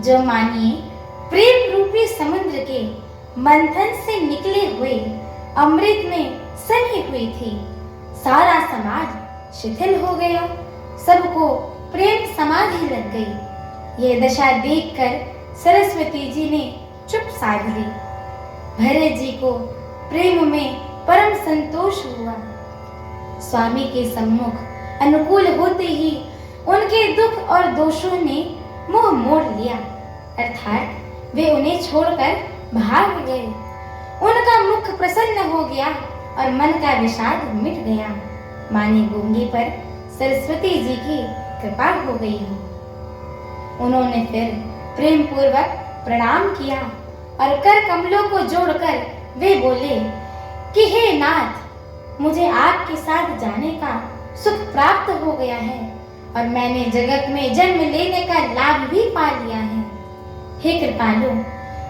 जो मानिए प्रेम रूपी समुद्र के मंथन से निकले हुए अमृत में सनी हुई थी। सारा समाज शिथिल हो गया, सबको प्रेम समाधि लग गई। यह दशा देखकर सरस्वती जी ने चुप साध ली। भरत जी को प्रेम में परम संतोष हुआ। स्वामी के सम्मुख अनुकूल होते ही उनके दुख और दोषों ने मुंह मोड़ लिया, अर्थात वे उन्हें छोड़कर भाग गए। उनका मुख प्रसन्न हो गया और मन का विषाद मिट गया, माने गूंगे पर सरस्वती जी की कृपा हो गई हो। उन्होंने फिर प्रेम पूर्वक प्रणाम किया और कर कमलों को जोड़कर वे बोले कि हे नाथ, मुझे आपके साथ जाने का सुख प्राप्त हो गया है और मैंने जगत में जन्म लेने का लाभ भी पा लिया है। हे कृपालु,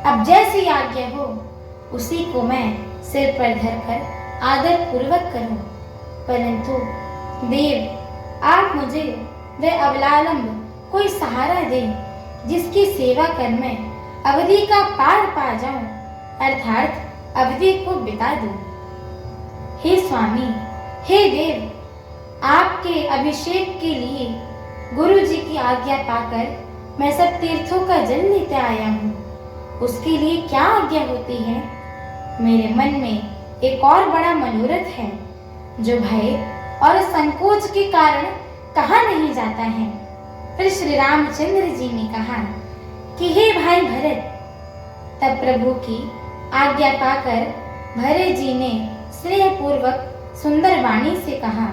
अब जैसी आज्ञा हो उसी को मैं सिर पर धरकर आदर पूर्वक करूं, परंतु देव, आप मुझे वह अवलालंब कोई सहारा दे जिसकी सेवा कर मैं अवधि का पार पा जाऊं, अर्थात अवधि को बिता दूं। हे स्वामी, हे देव, आपके अभिषेक के लिए गुरु जी की आज्ञा पाकर मैं सब तीर्थों का जल लेते आया हूँ। उसके लिए क्या आज्ञा होती है? मेरे मन में एक और बड़ा मनोरथ है जो भय और संकोच के कारण कहा नहीं जाता है। फिर श्री रामचंद्र जी ने कहा कि हे भाई भरत। तब प्रभु की आज्ञा पाकर भरत जी ने स्नेह पूर्वक सुंदर वाणी से कहा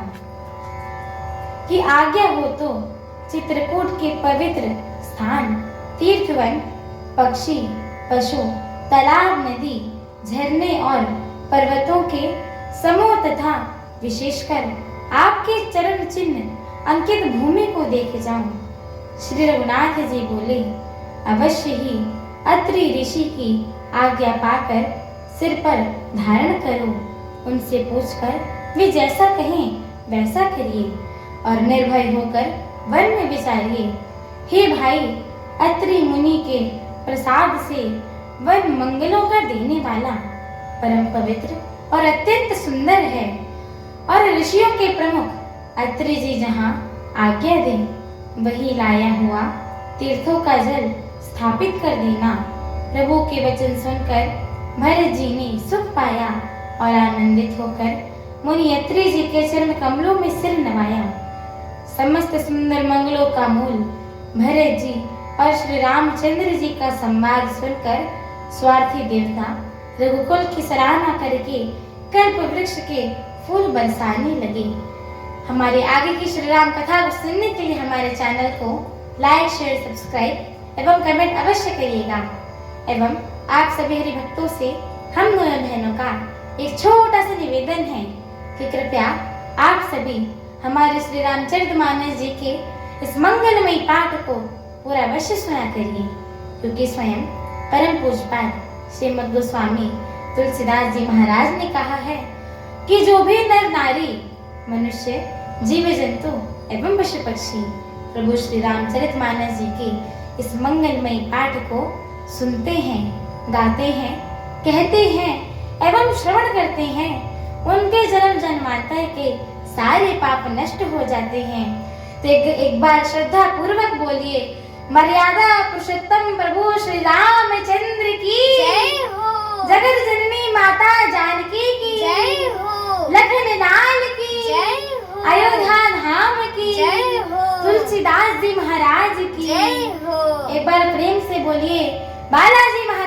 कि आज्ञा हो तो चित्रकूट के पवित्र स्थान, तीर्थवन, पक्षी, पशु, तालाब, नदी, झरने और पर्वतों के समूह तथा विशेषकर आपके चरण चिन्ह अंकित भूमि को देखे जाऊं। श्री रघुनाथ जी बोले, अवश्य ही अत्रि ऋषि की आज्ञा पाकर सिर पर धारण करो। उनसे पूछकर वे जैसा कहें वैसा करिए और निर्भय होकर वन में विचारिए। हे भाई, अत्रि मुनि के प्रसाद से वन मंगलों का देने वाला, परम पवित्र और अत्यंत सुंदर है और ऋषियों के प्रमुख अत्रि जी जहाँ आज्ञा दें वही लाया हुआ तीर्थों का जल स्थापित कर देना। प्रभु के वचन सुनकर भरत जी ने सुख पाया और आनंदित होकर मुनि अत्रि जी के चरण कमलों में सिर नवाया। समस्त सुंदर मंगलों का मूल भरत जी और श्री रामचंद्र जी का संवाद सुनकर स्वार्थी देवता रघुकुल की सराहना करके कल्प वृक्ष के फूल बरसाने लगे। हमारे आगे की श्री राम कथा को सुनने के लिए हमारे चैनल को लाइक, शेयर, सब्सक्राइब एवं कमेंट अवश्य करिएगा। एवं आप सभी हरि भक्तों से हम दोनों बहनों का एक छोटा सा निवेदन है कि कृपया आप सभी हमारे श्री रामचरितमानस जी के इस मंगलमयी पाठ को पूरा अवश्य सुना करिए, क्योंकि स्वयं परम पूज्यपाद श्रीमद् गोस्वामी तुलसीदास जी महाराज ने कहा है कि जो भी नर नारी, मनुष्य, जीव जंतु एवं पशु पक्षी प्रभु श्री रामचरितमानस जी के इस मंगलमयी पाठ को सुनते हैं, गाते हैं, कहते हैं एवं श्रवण करते हैं, उनके जन्म जन्मांतर के सारे पाप नष्ट हो जाते हैं। तो एक बार श्रद्धा पूर्वक बोलिए, मर्यादा पुरुषोत्तम प्रभु श्री रामचंद्र की जय हो। जगत जननी माता जानकी की जय हो। लखन लाल की जय हो। अयोध्या धाम की जय हो। तुलसीदास जी महाराज की जय हो। एक बार प्रेम से बोलिए, बालाजी महाराज